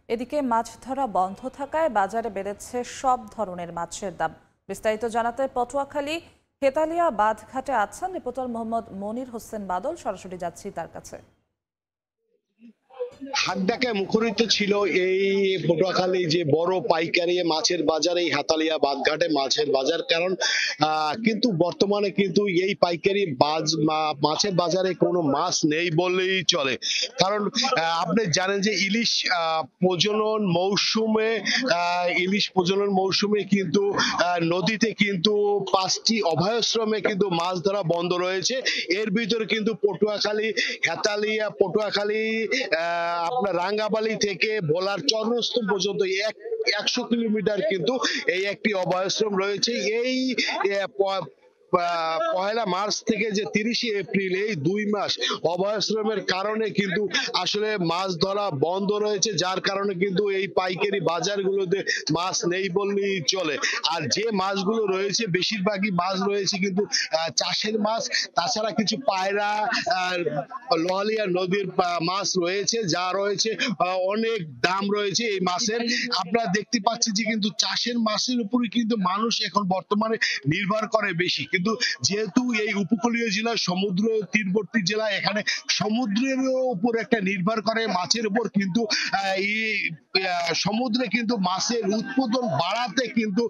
এদিকে মাছ ধরা বন্ধ থাকায় বাজারে বেড়েছে সব ধরনের মাছের দাম। বিস্তারিত জানাতে পটুয়াখালী হেতালিয়া বাঁধঘাটে আছেন রিপোর্টার মোহাম্মদ মনির হোসেন বাদল। সরাসরি যাচ্ছি তার কাছে। হাকডাকে মুখরিত ছিল এই পটুয়াখালী যে বড় পাইকারি মাছের বাজার, এই হাতালিয়া বাঁধঘাটে মাছের বাজার। কারণ কিন্তু বর্তমানে কিন্তু এই পাইকারি মাছের বাজারে কোনো মাছ নেই বললেই চলে। কারণ আপনি জানেন যে ইলিশ প্রজনন মৌসুমে কিন্তু নদীতে কিন্তু 5টি অভয়াশ্রমে কিন্তু মাছ ধরা বন্ধ রয়েছে। এর ভিতরে কিন্তু পটুয়াখালী হেতালিয়া পটুয়াখালী আপনার রাঙ্গাবালি থেকে ভোলার চরণস্থল পর্যন্ত 100 কিলোমিটার কিন্তু এই একটি অভয়াশ্রম রয়েছে। এই পহেলা মার্চ থেকে যে 30শে এপ্রিল এই 2 মাস অভয়াশ্রমের কারণে কিন্তু আসলে মাছ ধরা বন্ধ রয়েছে, যার কারণে কিন্তু এই পাইকারি বাজারগুলোতে মাছ নেই বললেই চলে। আর যে মাছগুলো রয়েছে বেশিরভাগই মাছ রয়েছে কিন্তু চাষের মাছ, তাছাড়া কিছু পায়রা আর লোহালিয়া নদীর মাছ রয়েছে, যা রয়েছে অনেক দাম রয়েছে এই মাছের। আপনারা দেখতে পাচ্ছি যে কিন্তু চাষের মাছের উপরে কিন্তু মানুষ এখন বর্তমানে নির্ভর করে বেশি। কিন্তু যেহেতু এই উপকূলীয় জেলা সমুদ্র তীরবর্তী জেলা, এখানে সমুদ্রের উপর একটা নির্ভর করে মাছের উপর, কিন্তু এই সমুদ্রে কিন্তু মাছের উৎপাদন বাড়াতে কিন্তু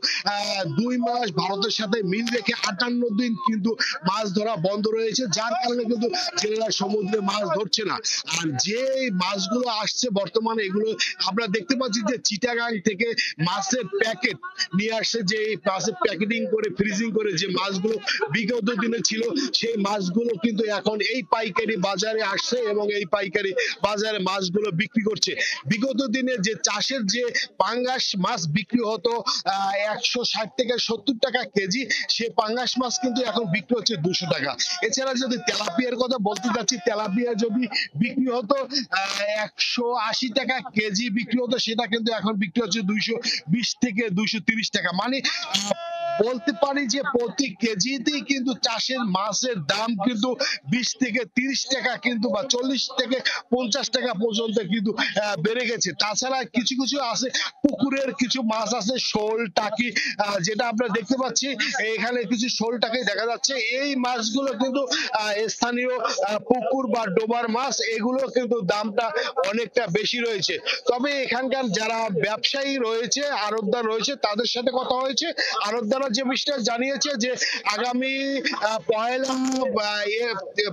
2 মাস ভারতের সাথে মিল রেখে 58 দিন কিন্তু মাছ ধরা বন্ধ রয়েছে, যার কারণে কিন্তু জেলেরা সমুদ্রে মাছ ধরছে না। আর যে মাছগুলো আসছে বর্তমানে, এগুলো আমরা দেখতে পাচ্ছি যে চিটাগাং থেকে মাছের প্যাকেট নিয়ে আসছে, যে মাছের প্যাকেটিং করে ফ্রিজিং করে যে মাছগুলো বিগত দিনে ছিল, সেই মাছগুলো কিন্তু এখন এই পাইকারি বাজারে আসছে এবং এই পাইকারি বাজারে মাছগুলো বিক্রি করছে। বিগত দিনে যে চাষের যে পাঙ্গাস মাছ বিক্রি হতো 160 থেকে 70 টাকা কেজি, সেই পাঙ্গাস মাছ কিন্তু এখন বিক্রি হচ্ছে 200 টাকা। এছাড়া যদি তেলাপিয়ার কথা বলতে যাচ্ছি, তেলাপিয়া যদি বিক্রি হতো 180 টাকা কেজি বিক্রি হতো, সেটা কিন্তু এখন বিক্রি হচ্ছে 220 থেকে 230 টাকা। মানে বলতে পারি যে প্রতি কেজিতেই কিন্তু চাষের মাছের দাম কিন্তু 20 থেকে 30 টাকা কিন্তু বা 40 থেকে 50 টাকা পর্যন্ত কিন্তু বেড়ে গেছে। তাছাড়া কিছু কিছু আছে, পুকুরের কিছু মাছ আছে, শোল টাকি, যেটা আমরা দেখতে পাচ্ছি এখানে কিছু শোল টাকি দেখা যাচ্ছে। এই মাছগুলো কিন্তু স্থানীয় পুকুর বা ডোবার মাছ, এগুলো কিন্তু দামটা অনেকটা বেশি রয়েছে। তবে এখানকার যারা ব্যবসায়ী রয়েছে, আড়তদার রয়েছে, তাদের সাথে কথা হয়েছে। আড়তদার যে বিষয়টা জানিয়েছে যে আগামী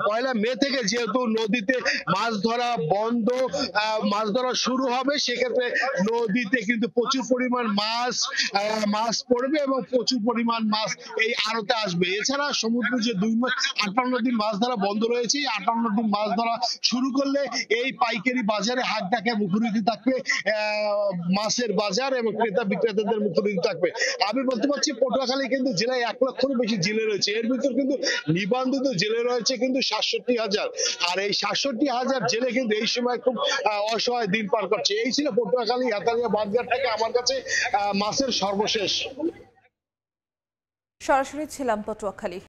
পয়লা মে থেকে যেহেতু নদীতে মাছ ধরা বন্ধ, মাছ ধরা শুরু হবে, সেক্ষেত্রে নদীতে কিন্তু প্রচুর পরিমাণ মাছ পড়বে এবং প্রচুর পরিমাণ মাছ এই আড়তে আসবে। এছাড়া সমুদ্রে যে 2 মাস 58 দিন মাছ ধরা বন্ধ রয়েছে, 58 দিন মাছ ধরা শুরু করলে এই পাইকারি বাজারে হাটটাকে মুখরিত থাকবে, মাছের বাজার এবং ক্রেতা বিক্রেতাদের মুখরিত থাকবে। আমি বলতে পারছি পটুয়াখালী কিন্তু জেলায় 1 লক্ষের বেশি জেলে রয়েছে। এর ভিতর কিন্তু নিবন্ধিত জেলে রয়েছে কিন্তু 67,000। আর এই 67,000 জেলে কিন্তু এই সময় খুব অসহায় দিন পার করছে। এই ছিল পটুয়াখালী হেতালিয়া বাঁধঘাট থেকে আমার কাছে মাছের সর্বশেষ। সরাসরি ছিলাম পটুয়াখালী।